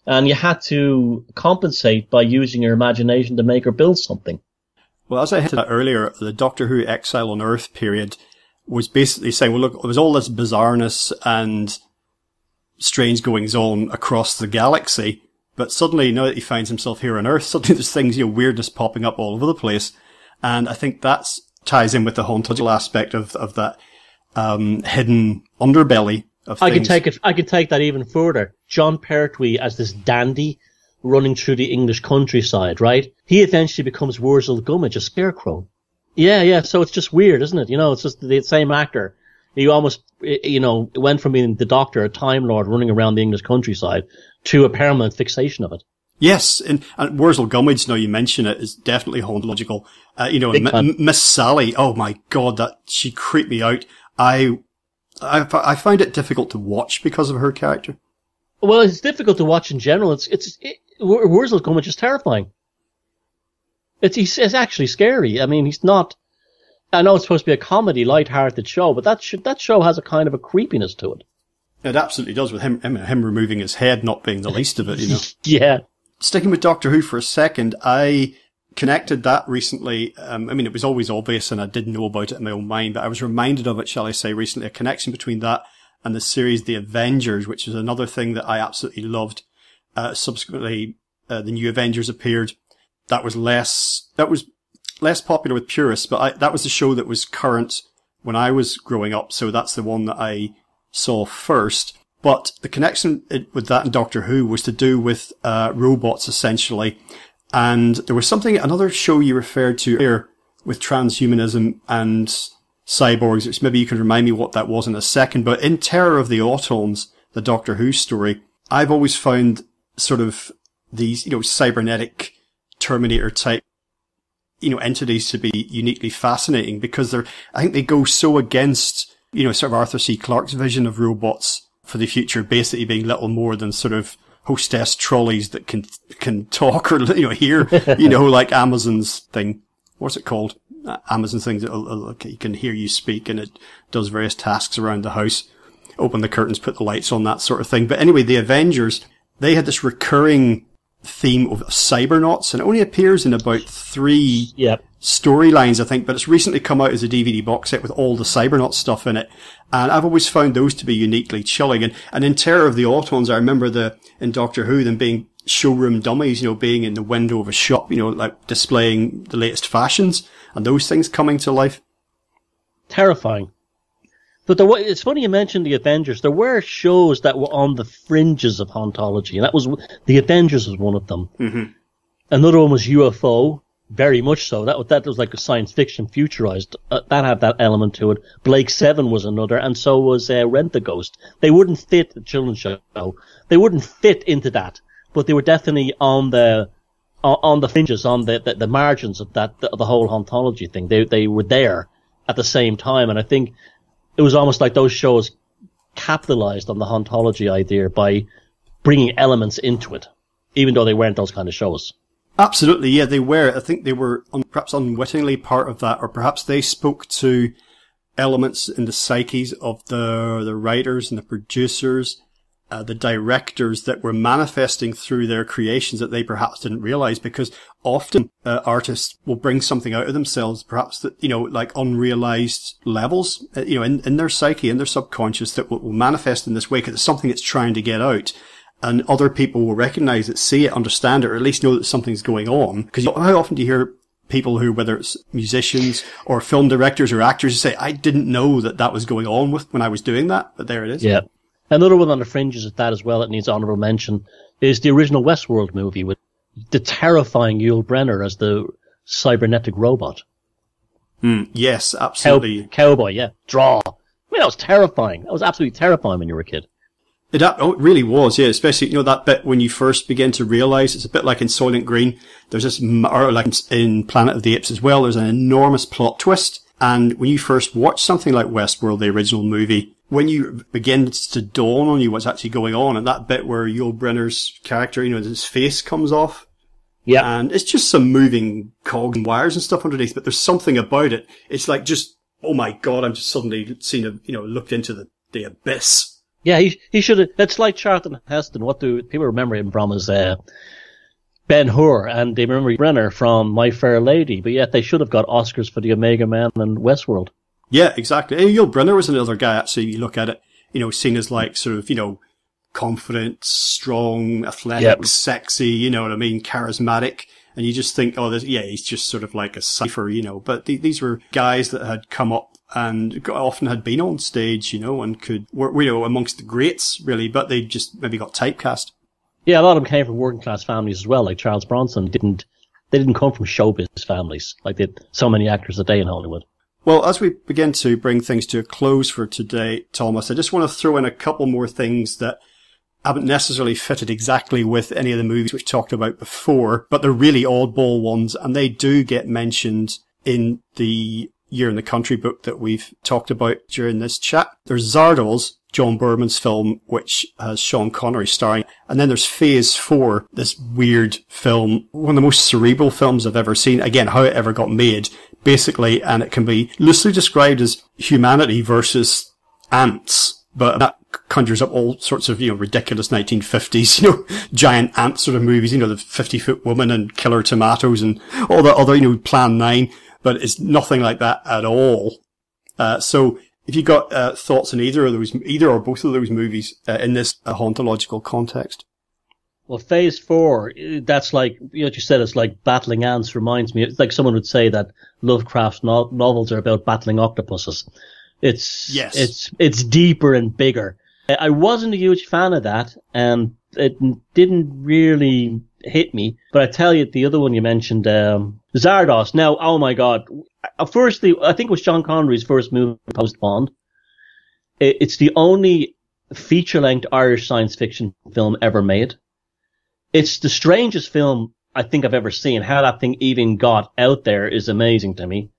and you had to compensate by using your imagination to make or build something. Well, as I hinted at earlier, the Doctor Who Exile on Earth period was basically saying, well, look, there was all this bizarreness and strange goings on across the galaxy, but suddenly, now that he finds himself here on Earth, suddenly there's things, you know, weirdness popping up all over the place. And I think that ties in with the hauntological aspect of that hidden underbelly of things. I could take that even further. John Pertwee as this dandy running through the English countryside, right? He eventually becomes Wurzel Gummidge, a scarecrow. Yeah, so it's just weird, isn't it? You know, it's just the same actor. He almost, you know, went from being the Doctor, a Time Lord running around the English countryside, to a permanent fixation of it. Yes, and Wurzel Gummidge, now you mention it, is definitely hauntological. You know, Miss Sally, oh my god, she creeped me out. I find it difficult to watch because of her character. Well, it's difficult to watch in general. Wurzel Gummidge is terrifying. It's actually scary. I mean, he's not. I know it's supposed to be a comedy, light-hearted show, but that show has a kind of a creepiness to it. It absolutely does, with him removing his head not being the least of it. You know. Yeah. Sticking with Doctor Who for a second, I connected that recently. I mean, it was always obvious and I didn't know about it in my own mind, but I was reminded of it, shall I say, recently, a connection between that and the series The Avengers, which is another thing that I absolutely loved. Subsequently, the New Avengers appeared. That was less popular with purists, but that was the show that was current when I was growing up, so that's the one that I saw first. But the connection with that and Doctor Who was to do with robots, essentially. And there was another show you referred to earlier with transhumanism and cyborgs, which maybe you can remind me what that was in a second. But in Terror of the Autons, the Doctor Who story, I've always found sort of these, you know, cybernetic Terminator type, you know, entities to be uniquely fascinating because I think they go so against, you know, sort of Arthur C. Clarke's vision of robots for the future, basically being little more than sort of hostess trolleys that can talk or, you know, hear, you know, like Amazon's thing. What's it called? Amazon's thing that you can hear you speak and it does various tasks around the house. Open the curtains, put the lights on, that sort of thing. But anyway, the Avengers, they had this recurring theme of cybernauts, and it only appears in about 3 Yep. storylines, I think, but it's recently come out as a DVD box set with all the cybernaut stuff in it. And I've always found those to be uniquely chilling. And in Terror of the Autons, I remember in Doctor Who, them being showroom dummies, being in the window of a shop, like displaying the latest fashions, and those things coming to life. Terrifying. But it's funny you mentioned the Avengers. There were shows that were on the fringes of hauntology, and that was the Avengers was one of them. Mm-hmm. Another one was UFO, very much so. That was like a science fiction futurized. That had that element to it. Blake 7 was another, and so was Rent the Ghost. They wouldn't fit the children's show. They wouldn't fit into that, but they were definitely on the fringes, on the margins of that the whole hauntology thing. They were there at the same time, and I think it was almost like those shows capitalized on the hauntology idea by bringing elements into it, even though they weren't those kind of shows. Absolutely, yeah, they were. I think they were perhaps unwittingly part of that, or perhaps they spoke to elements in the psyches of the writers and the producers, the directors that were manifesting through their creations that they perhaps didn't realize, because often artists will bring something out of themselves, perhaps that, like unrealized levels, in their psyche, in their subconscious, that will manifest in this way because it's something it's trying to get out. And other people will recognize it, see it, understand it, or at least know that something's going on. Because how often do you hear people who, whether it's musicians or film directors or actors, say, I didn't know that was going on when I was doing that, but there it is. Yeah. Another one on the fringes of that as well that needs honourable mention is the original Westworld movie with the terrifying Yul Brynner as the cybernetic robot. Yes, absolutely. Cowboy, yeah. Draw. I mean, that was terrifying. That was absolutely terrifying when you were a kid. It really was, yeah. Especially, that bit when you first begin to realize, it's a bit like in Soylent Green. There's this, or like in Planet of the Apes as well, there's an enormous plot twist. And when you first watch something like Westworld, the original movie, when you begin to dawn on you what's actually going on, and that bit where Yul Brynner's character, his face comes off. Yeah. And it's just some moving cogs and wires and stuff underneath, but there's something about it. It's like just, oh my God, I'm just suddenly seen looked into the abyss. Yeah, he should have. It's like Charlton Heston. What do people remember him from? Is Ben-Hur, and they remember Brenner from My Fair Lady. But yet they should have got Oscars for the Omega Man and Westworld. Yeah, exactly. Yul Brynner was another guy. Actually, you look at it, seen as like sort of confident, strong, athletic, sexy. You know what I mean? Charismatic. And you just think, he's just sort of like a cipher. But these were guys that had come up and often had been on stage, and were amongst the greats, really, but they just maybe got typecast. Yeah, a lot of them came from working class families as well, like Charles Bronson. They didn't come from showbiz families, like so many actors today in Hollywood. Well, as we begin to bring things to a close for today, Thomas, I just want to throw in a couple more things that haven't necessarily fitted exactly with any of the movies we've talked about before, but they're really oddball ones, and they do get mentioned in the Year in the Country book that we've talked about during this chat. There's Zardoz, John Boorman's film, which has Sean Connery starring. And then there's Phase 4, this weird film, one of the most cerebral films I've ever seen. Again, how it ever got made, basically, and it can be loosely described as humanity versus ants. But that conjures up all sorts of, ridiculous 1950s, giant ant sort of movies, the 50-foot woman and killer tomatoes and all that other, Plan 9. But it's nothing like that at all. So if you got thoughts on either or both of those movies in this hauntological context. Well, Phase 4, that's like, what you said, it's like battling ants reminds me. It's like someone would say that Lovecraft novels are about battling octopuses. It's deeper and bigger. I wasn't a huge fan of that, and it didn't really hit me. But I tell you, the other one you mentioned, Zardoz. Now, oh my God. Firstly, I think it was Sean Connery's first movie post-Bond. It's the only feature-length Irish science fiction film ever made. It's the strangest film I think I've ever seen. How that thing even got out there is amazing to me.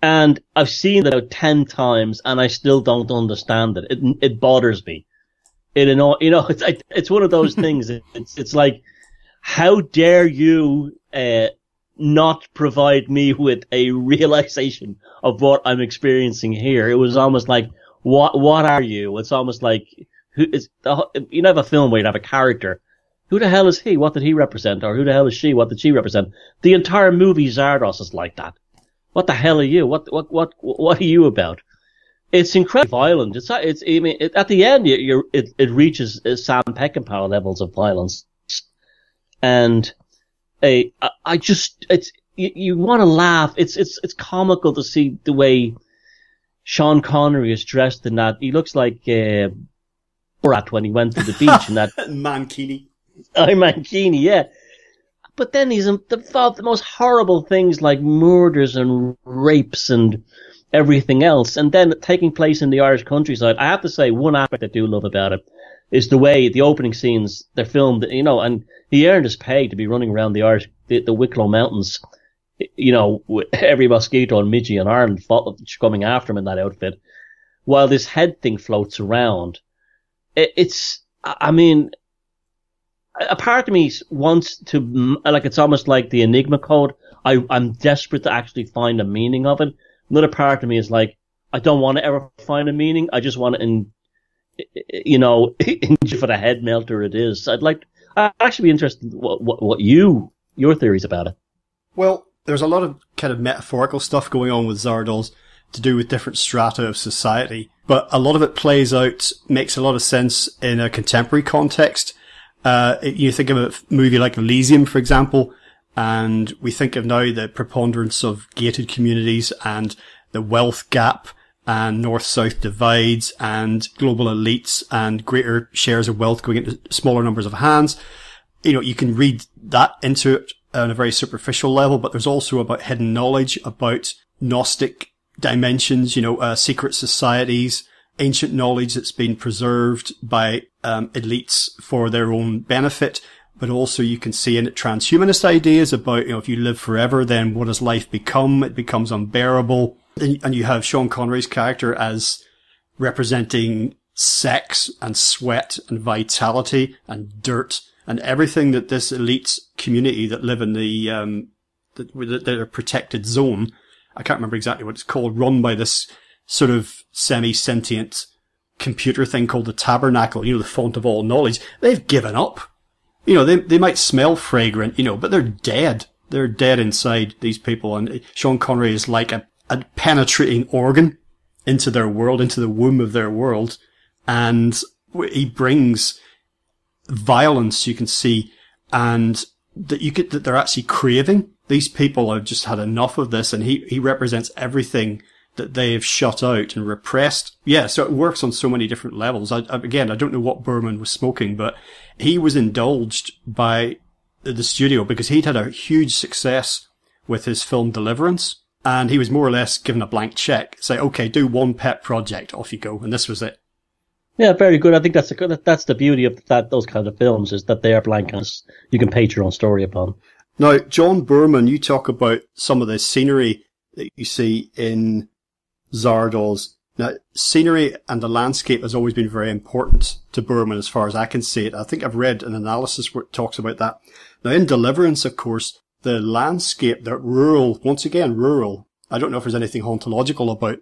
And I've seen it about 10 times and I still don't understand it. It bothers me. It's one of those things. It's like, how dare you, not provide me with a realization of what I'm experiencing here? It was almost like, what are you? It's almost like, have a film where you have a character Who the hell is he? What did he represent? Or who the hell is she? What did she represent? The entire movie Zardos is like that. What the hell are you? What are you about? It's incredibly violent. At the end, it reaches Sam Peckinpah levels of violence. And you want to laugh. It's comical to see the way Sean Connery is dressed in that. He looks like Borat when he went to the beach in that Mankini. Mankini, yeah. But then he's involved in the most horrible things like murders and rapes and everything else. And then taking place in the Irish countryside. I have to say, one aspect I do love about it is the way the opening scenes, they're filmed, and he earned his pay to be running around the Wicklow Mountains, with every mosquito and midgie in Ireland coming after him in that outfit, while this head thing floats around. A part of me wants to, it's almost like the Enigma code. I'm desperate to actually find a meaning of it. Another part of me is like, I don't want to ever find a meaning. I just want to, for the head melter it is. I'd actually be interested in what your theories about it. Well, there's a lot of kind of metaphorical stuff going on with Zardoz to do with different strata of society, but a lot of it makes a lot of sense in a contemporary context. You think of a movie like Elysium, for example, and we think of now the preponderance of gated communities and the wealth gap and north-south divides and global elites and greater shares of wealth going into smaller numbers of hands. You can read that into it on a very superficial level, but there's also about hidden knowledge, about Gnostic dimensions, secret societies, ancient knowledge that's been preserved by elites for their own benefit. But also you can see in it transhumanist ideas about, if you live forever, then what does life become? It becomes unbearable. And you have Sean Connery's character as representing sex and sweat and vitality and dirt and everything that this elite community that live in their protected zone, I can't remember exactly what it's called, run by this sort of semi-sentient computer thing called the Tabernacle, the font of all knowledge. They've given up. They might smell fragrant, but they're dead. They're dead inside, these people. And Sean Connery is like a penetrating organ into their world, into the womb of their world. And he brings violence, you can see, and that they're actually craving. These people have just had enough of this, and he represents everything that they have shut out and repressed. Yeah, so it works on so many different levels. I don't know what Berman was smoking, but he was indulged by the studio because he'd had a huge success with his film Deliverance, and he was more or less given a blank check. Say, okay, do one pet project, off you go, and this was it. Yeah, very good. I think that's the beauty of those kind of films, is that they are blank canvas you can paint your own story upon. Now, John Berman, you talk about some of the scenery that you see in Zardoz. Now, scenery and the landscape has always been very important to Berman as far as I can see it. I think I've read an analysis where it talks about that. Now, in Deliverance, of course, the landscape, the rural, once again, rural. I don't know if there's anything hauntological about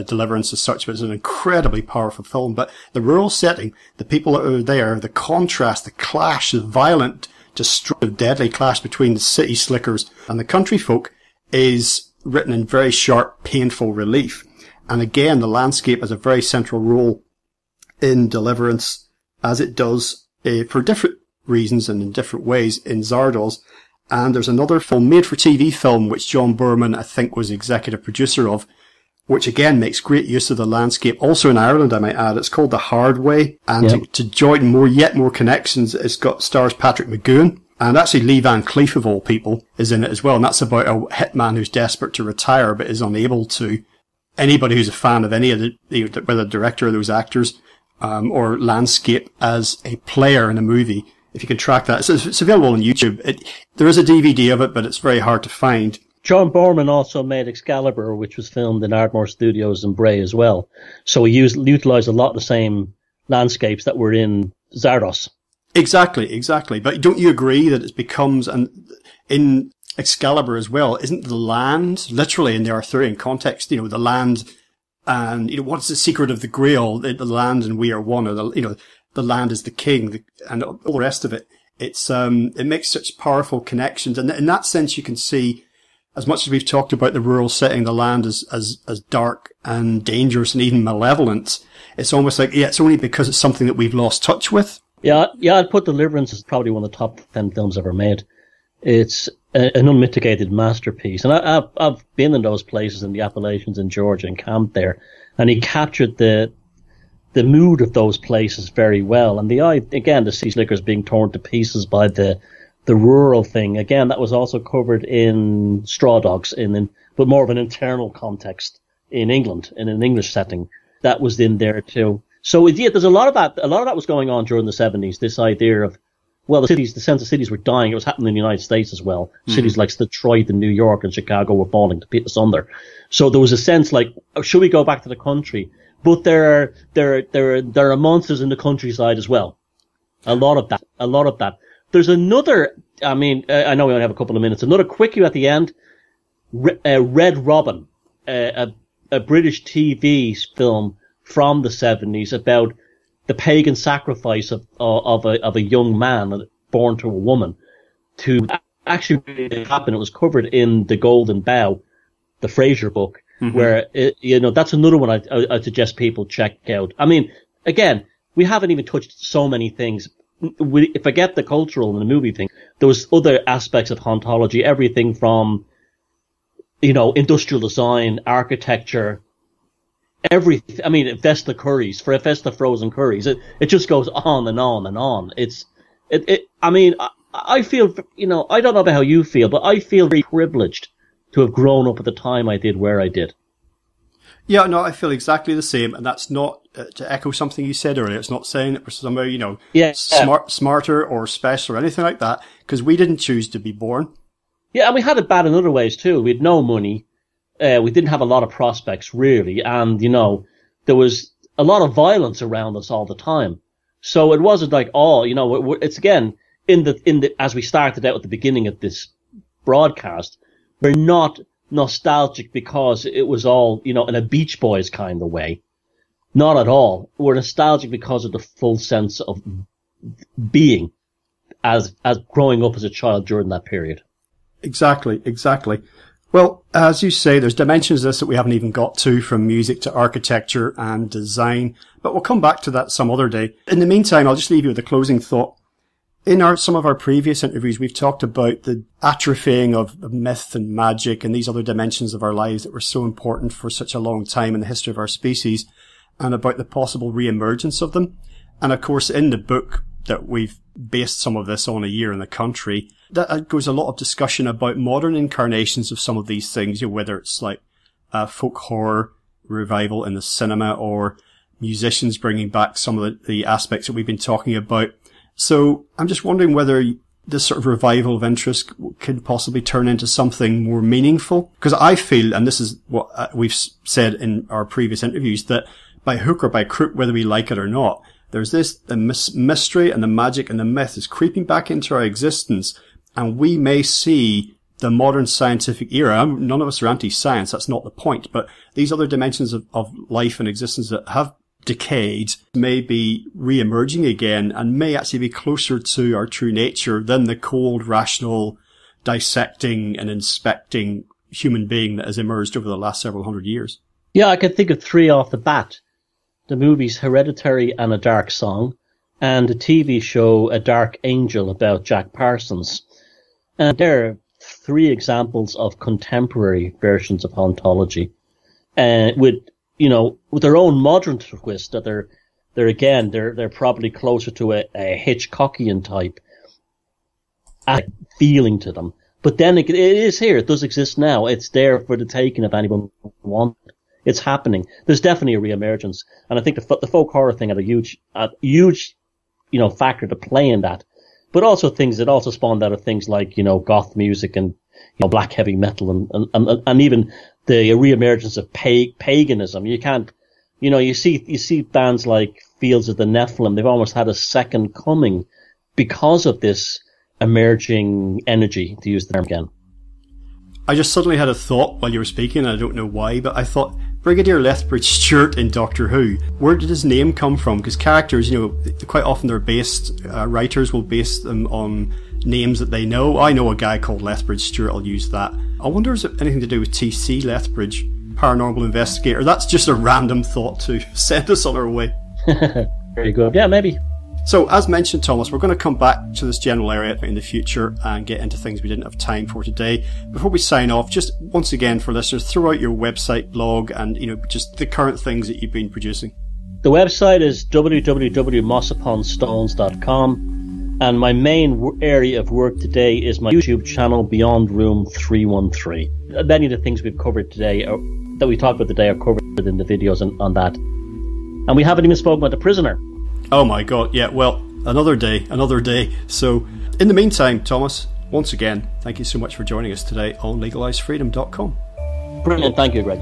Deliverance as such, but it's an incredibly powerful film. But the rural setting, the people that are there, the contrast, the clash, the violent, destructive, deadly clash between the city slickers and the country folk is written in very sharp, painful relief. And again, the landscape has a very central role in Deliverance, as it does for different reasons and in different ways in Zardoz. And there's another film, made-for-TV film, which John Berman, I think, was executive producer of, which again makes great use of the landscape. Also in Ireland, I might add. It's called The Hard Way. And to join yet more connections, stars Patrick McGoohan. And actually Lee Van Cleef, of all people, is in it as well. And that's about a hitman who's desperate to retire but is unable to. Anybody who's a fan of any of whether the director of those actors, or landscape as a player in a movie, if you can track that. It's available on YouTube. There is a DVD of it, but it's very hard to find. John Borman also made Excalibur, which was filmed in Ardmore Studios in Bray as well. So he utilised a lot of the same landscapes that were in Zardoz. Exactly. But don't you agree that it becomes, and in Excalibur as well, isn't the land, literally in the Arthurian context, the land, and, what's the secret of the Grail, the land and we are one, or the land is the king, and all the rest of it. It makes such powerful connections. And in that sense, you can see, as much as we've talked about the rural setting, the land as dark and dangerous and even malevolent, it's almost like, it's only because it's something that we've lost touch with. Yeah, I'd put Deliverance as probably one of the top 10 films ever made. It's an unmitigated masterpiece. And I've been in those places in the Appalachians in Georgia and camped there. And he captured the mood of those places very well. And the sea slickers being torn to pieces by the rural thing. Again, that was also covered in Straw Dogs, but more of an internal context in England, in an English setting. That was in there too. So there's a lot of that. A lot of that was going on during the 70s. This idea of, the sense of cities were dying. It was happening in the United States as well. Mm-hmm. Cities like Detroit and New York and Chicago were falling to asunder. So there was a sense like, should we go back to the country? But there are monsters in the countryside as well. A lot of that. There's another, I know we only have a couple of minutes, another quickie at the end. Red Robin, a British TV film from the 70s about the pagan sacrifice of a young man born to a woman. To actually happen, it was covered in The Golden Bough, the Fraser book, mm-hmm. where, that's another one I'd suggest people check out. Again, we haven't even touched so many things. Forget the cultural and the movie thing. There was other aspects of hauntology, everything from, industrial design, architecture, everything. Vesta curries, Vesta frozen curries. It just goes on and on and on. I feel, I don't know about how you feel, but I feel very privileged to have grown up at the time I did where I did. Yeah, no, I feel exactly the same, and that's not to echo something you said earlier. It's not saying that we're somehow, smarter or special or anything like that, because we didn't choose to be born. Yeah, and we had it bad in other ways too. We had no money. We didn't have a lot of prospects really, and there was a lot of violence around us all the time. So it wasn't like, it's again in the as we started out at the beginning of this broadcast, we're not nostalgic because it was all, in a Beach Boys kind of way. Not at all. We're nostalgic because of the full sense of being as growing up as a child during that period. Exactly. Well, as you say, there's dimensions of this that we haven't even got to, from music to architecture and design, but we'll come back to that some other day. In the meantime, I'll just leave you with a closing thought. In some of our previous interviews, we've talked about the atrophying of myth and magic and these other dimensions of our lives that were so important for such a long time in the history of our species, and about the possible re-emergence of them. And of course, in the book that we've based some of this on, A Year in the Country, that goes a lot of discussion about modern incarnations of some of these things, whether it's like folk horror revival in the cinema, or musicians bringing back some of the aspects that we've been talking about. So I'm just wondering whether this sort of revival of interest could possibly turn into something more meaningful. Because I feel, and this is what we've said in our previous interviews, that by hook or by crook, whether we like it or not, there's the mystery and the magic and the myth is creeping back into our existence, and we may see the modern scientific era. None of us are anti-science, that's not the point, but these other dimensions of life and existence that have decayed may be re-emerging again, and may actually be closer to our true nature than the cold, rational, dissecting and inspecting human being that has emerged over the last several hundred years. Yeah, I can think of three off the bat. The movies Hereditary and A Dark Song, and the TV show A Dark Angel about Jack Parsons. And there are three examples of contemporary versions of hauntology, with their own modern twist, that they're probably closer to a Hitchcockian type feeling to them. But then it is here. It does exist now. It's there for the taking if anyone wants it. It's happening. There's definitely a re-emergence, and I think the folk horror thing had a huge, factor to play in that. But also things that also spawned out of things like goth music and black heavy metal and even the re-emergence of paganism. You can't, you see bands like Fields of the Nephilim. They've almost had a second coming because of this emerging energy, to use the term again. I just suddenly had a thought while you were speaking, and I don't know why, but I thought Brigadier Lethbridge Stewart in Doctor Who, where did his name come from? Because characters, quite often they're based, writers will base them on names that they know. I know a guy called Lethbridge Stewart, I'll use that. I wonder, is it anything to do with TC Lethbridge, paranormal investigator? That's just a random thought to send us on our way. Very good. Yeah, maybe. So, as mentioned, Thomas, we're going to come back to this general area in the future and get into things we didn't have time for today. Before we sign off, just once again for listeners, throw out your website, blog, and just the current things that you've been producing. The website is www.mossuponstones.com, and my main area of work today is my YouTube channel, Beyond Room 313. Many of the things we've covered today, that we talked about today, are covered in the videos on that. And we haven't even spoken about The Prisoner. Oh my god, yeah, well, another day. So, in the meantime, Thomas, once again, thank you so much for joining us today on LegalizeFreedom.com. Brilliant, thank you, Greg.